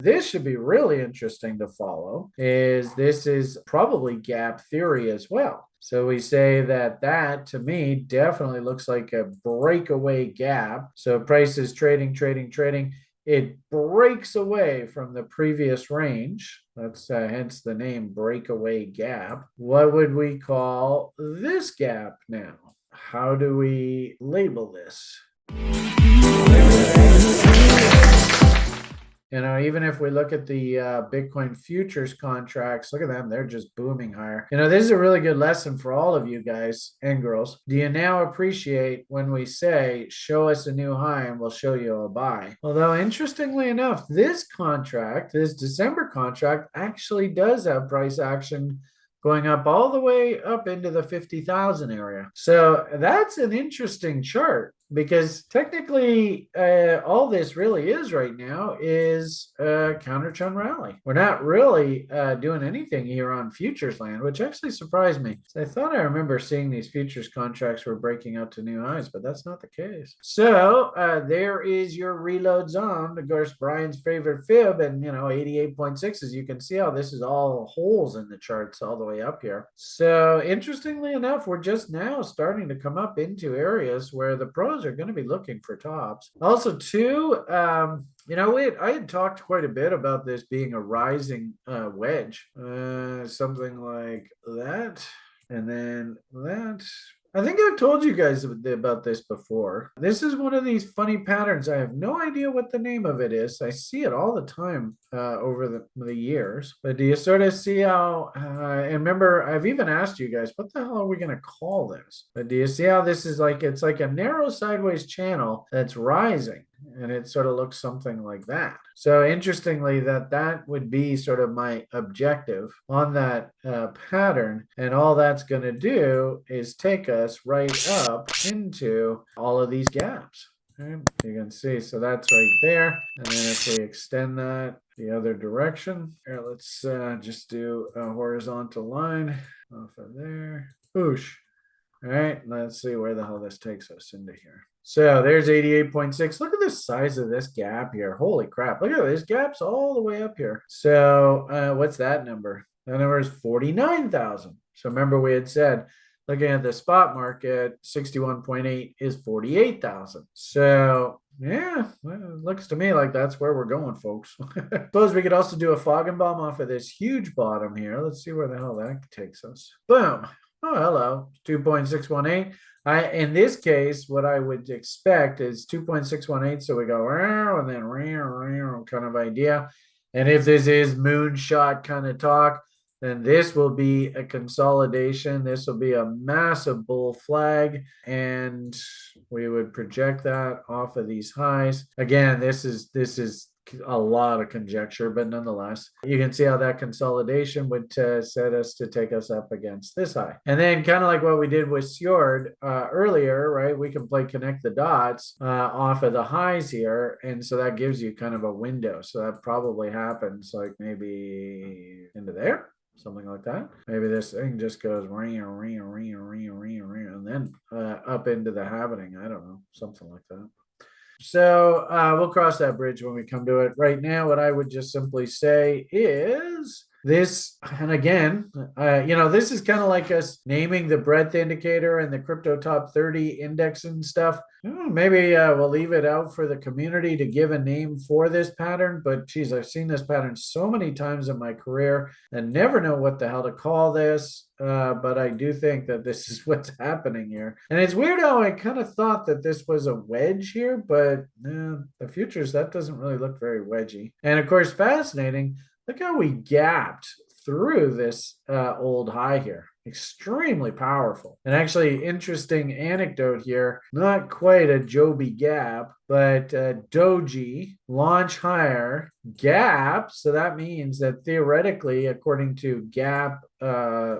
This should be really interesting to follow, is this is probably gap theory as well. So we say that that to me definitely looks like a breakaway gap. So price is trading, trading, trading. It breaks away from the previous range. That's hence the name breakaway gap. What would we call this gap now? How do we label this? Even if we look at the Bitcoin futures contracts, look at them. They're just booming higher. This is a really good lesson for all of you guys and girls. Do you now appreciate when we say, show us a new high and we'll show you a buy? Although, interestingly enough, this contract, this December contract, actually does have price action going up all the way up into the 50,000 area. So that's an interesting chart, because technically all this really is right now is a counter trend rally. We're not really doing anything here on futures land, which actually surprised me. So I thought I remember seeing these futures contracts were breaking out to new highs, but that's not the case. So there is your reload zone. Of course, Brian's favorite fib, and 88.6, as you can see how this is all holes in the charts all the way up here. So interestingly enough, we're just now starting to come up into areas where the pros are going to be looking for tops. Also, too, I had talked quite a bit about this being a rising wedge, something like that, and then that. I think I've told you guys about this before. This is one of these funny patterns. I have no idea what the name of it is. I see it all the time over the years. But do you sort of see how, and remember, I've even asked you guys, what the hell are we going to call this? But do you see how this is like, it's like a narrow sideways channel that's rising, and it sort of looks something like that. So interestingly, that would be sort of my objective on that pattern. And all that's going to do is take us right up into all of these gaps. Okay, you can see, so that's right there. And then if we extend that the other direction, here, let's just do a horizontal line off of there. Whoosh. All right, let's see where the hell this takes us into here. So there's 88.6. Look at the size of this gap here. Holy crap. Look at this gap's all the way up here. So what's that number? That number is 49,000. So remember we had said, looking at the spot market, 61.8 is 48,000. So yeah, well, it looks to me like that's where we're going, folks. Suppose we could also do a fog and bomb off of this huge bottom here. Let's see where the hell that takes us. Boom. Oh, hello, 2.618. In this case, what I would expect is 2.618. So we go and then kind of idea. And if this is moonshot kind of talk, then this will be a consolidation. This will be a massive bull flag, and we would project that off of these highs. Again, this is a lot of conjecture, but nonetheless, you can see how that consolidation would set us to take us up against this high. And then kind of like what we did with Sjord earlier, right? We can play connect the dots off of the highs here. And so that gives you kind of a window. So that probably happens like maybe into there. Something like that. Maybe this thing just goes and then up into the halvening. I don't know, something like that. So we'll cross that bridge when we come to it. Right now, what I would just simply say is this, and again, this is kind of like us naming the breadth indicator and the crypto top 30 index and stuff. Maybe we'll leave it out for the community to give a name for this pattern, but geez, I've seen this pattern so many times in my career and never know what the hell to call this. But I do think that this is what's happening here. And it's weird how I kind of thought that this was a wedge here, but the futures, that doesn't really look very wedgy. And of course, fascinating. Look how we gapped through this old high here. Extremely powerful. And actually, interesting anecdote here. Not quite a Joby gap, but Doji launch higher gap. So that means that theoretically, according to gap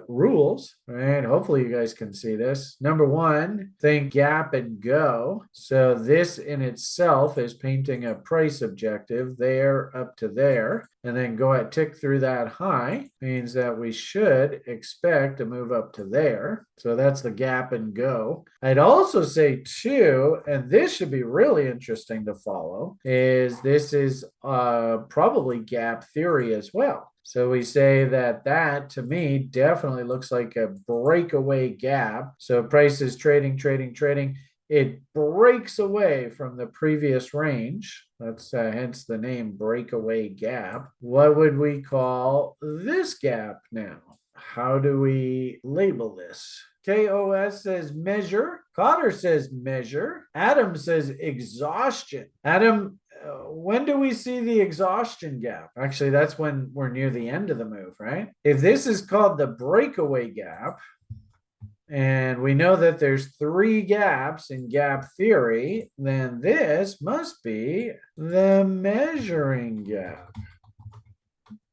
rules, right? Hopefully you guys can see this. Number one, think gap and go. So this in itself is painting a price objective there up to there, and then go ahead, tick through that high, means that we should expect to move up to there. So that's the gap and go. I'd also say too, and this should be really interesting to follow is this is probably gap theory as well. So we say that to me definitely looks like a breakaway gap. So price is trading. It breaks away from the previous range. That's hence the name breakaway gap. What would we call this gap now? How do we label this? KOS says measure. Cotter says measure. Adam says exhaustion. Adam, when do we see the exhaustion gap? Actually, that's when we're near the end of the move, right? If this is called the breakaway gap, and we know that there's 3 gaps in gap theory, then this must be the measuring gap.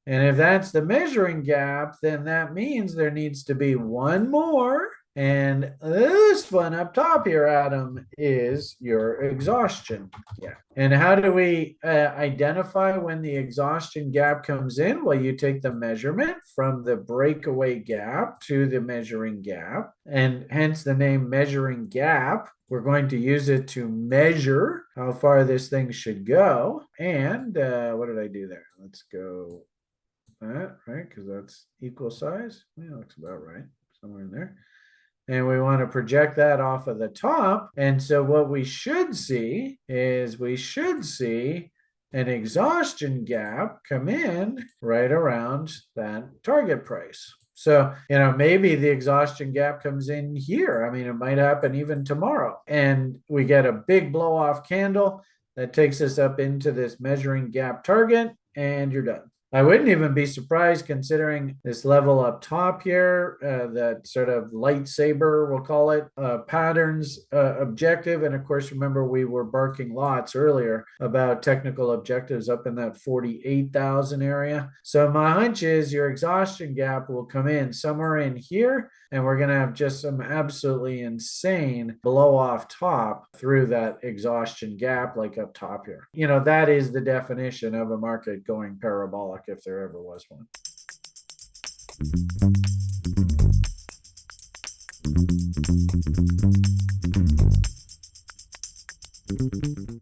And if that's the measuring gap, then that means there needs to be one more. And this one up top here, Adam, is your exhaustion gap. And how do we identify when the exhaustion gap comes in? Well, you take the measurement from the breakaway gap to the measuring gap, and hence the name measuring gap. We're going to use it to measure how far this thing should go. And what did I do there? Let's go that, right? Because that's equal size. Yeah, looks about right. Somewhere in there. And we want to project that off of the top. And so what we should see is an exhaustion gap come in right around that target price. So, maybe the exhaustion gap comes in here. I mean, it might happen even tomorrow. And we get a big blow off candle that takes us up into this measuring gap target, and you're done. I wouldn't even be surprised considering this level up top here, that sort of lightsaber, we'll call it, patterns objective. And of course, remember we were barking lots earlier about technical objectives up in that 48,000 area. So my hunch is your exhaustion gap will come in somewhere in here, and we're going to have just some absolutely insane blow off top through that exhaustion gap, like up top here. That is the definition of a market going parabolic, if there ever was one.